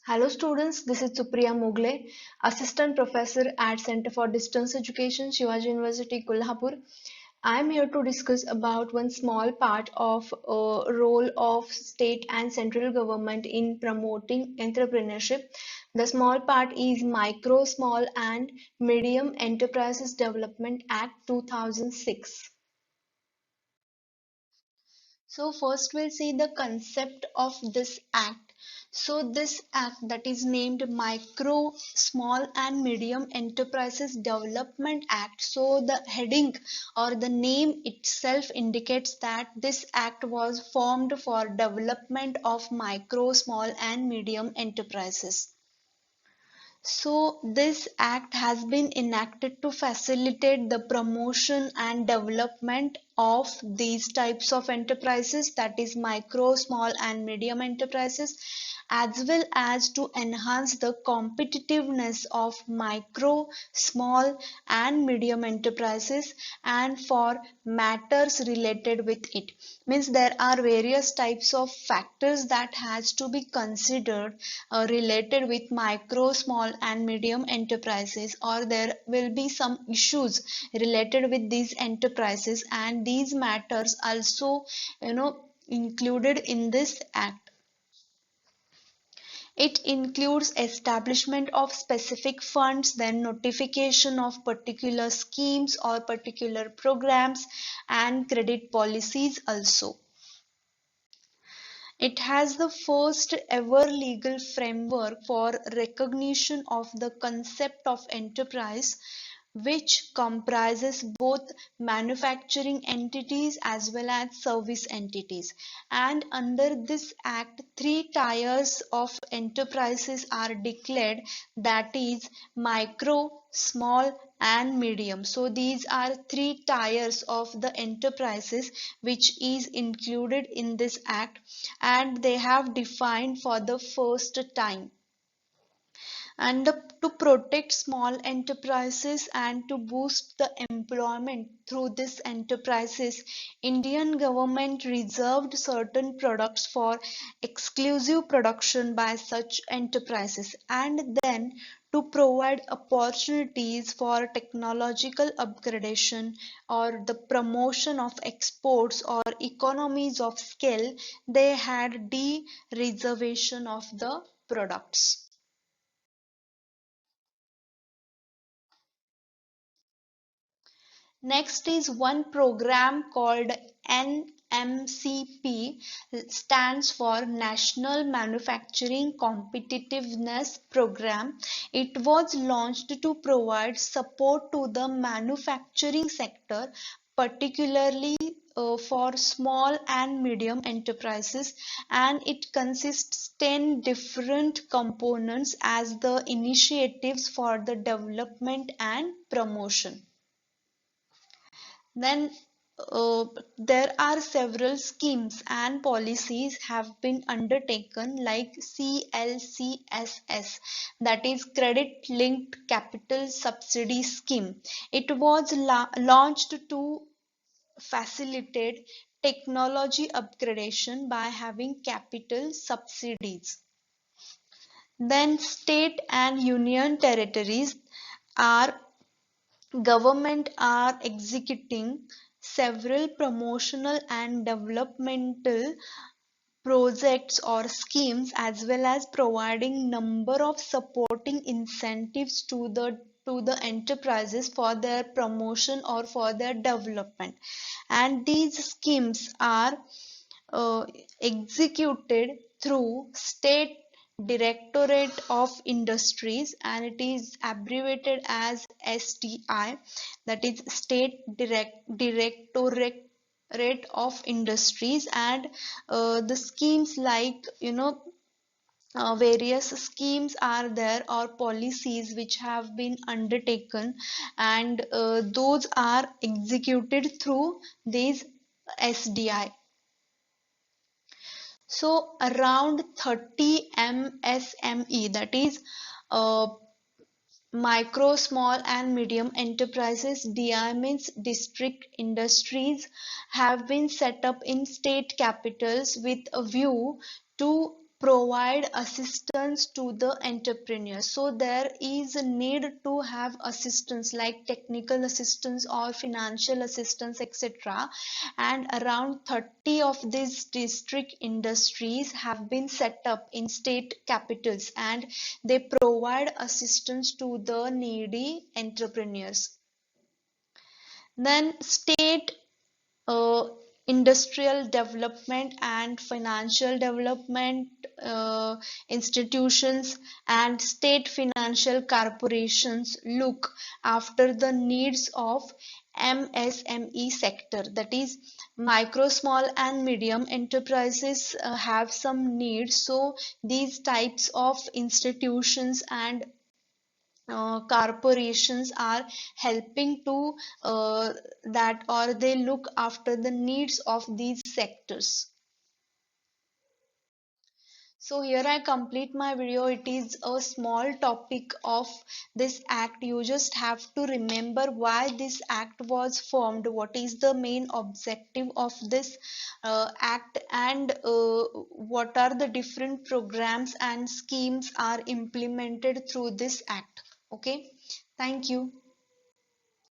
Hello students, this is Supriya Mogle, Assistant Professor at Center for Distance Education, Shivaji University, Kolhapur. I am here to discuss about one small part of role of state and central government in promoting entrepreneurship. The small part is Micro, Small and Medium Enterprises Development Act 2006. So first we'll see the concept of this act. So this act that is named Micro, Small and Medium Enterprises Development Act. So the heading or the name itself indicates that this act was formed for development of micro, small and medium enterprises. So this act has been enacted to facilitate the promotion and development of these types of enterprises, that is micro, small and medium enterprises, as well as to enhance the competitiveness of micro, small and medium enterprises and for matters related with it. Means there are various types of factors that has to be considered related with micro, small and medium enterprises, or there will be some issues related with these enterprises, and these matters also included in this act. It includes establishment of specific funds, then notification of particular schemes or particular programs and credit policies also. It has the first ever legal framework for recognition of the concept of enterprise, which comprises both manufacturing entities as well as service entities. And under this act, three tiers of enterprises are declared, that is micro, small and medium. So these are three tiers of the enterprises which is included in this act, and they have defined for the first time. And to protect small enterprises and to boost the employment through these enterprises, Indian government reserved certain products for exclusive production by such enterprises, and then to provide opportunities for technological upgradation or the promotion of exports or economies of scale, they had de-reservation of the products. Next is one program called NMCP, stands for National Manufacturing Competitiveness Program. It was launched to provide support to the manufacturing sector, particularly for small and medium enterprises, and it consists 10 different components as the initiatives for the development and promotion. Then there are several schemes and policies have been undertaken, like CLCSS, that is Credit Linked Capital Subsidy Scheme. It was launched to facilitate technology upgradation by having capital subsidies. Then state and union territories are government are executing several promotional and developmental projects or schemes, as well as providing number of supporting incentives to the enterprises for their promotion or for their development. And these schemes are uh, executed through State Directorate of Industries, and it is abbreviated as SDI, that is Directorate of Industries. And the schemes, like various schemes are there or policies which have been undertaken, and those are executed through these SDI. So around 30 MSME, that is uh, micro, small and medium enterprises, DI means district industries, have been set up in state capitals with a view to provide assistance to the entrepreneurs. So there is a need to have assistance like technical assistance or financial assistance, etc. And around 30 of these district industries have been set up in state capitals, and they provide assistance to the needy entrepreneurs. Then state uh, industrial development and financial development institutions and state financial corporations look after the needs of MSME sector, that is micro, small and medium enterprises have some needs. So these types of institutions and corporations are helping to that, or they look after the needs of these sectors. So here I complete my video. It is a small topic of this act. You just have to remember why this act was formed, what is the main objective of this act, and what are the different programs and schemes are implemented through this act. Okay, thank you.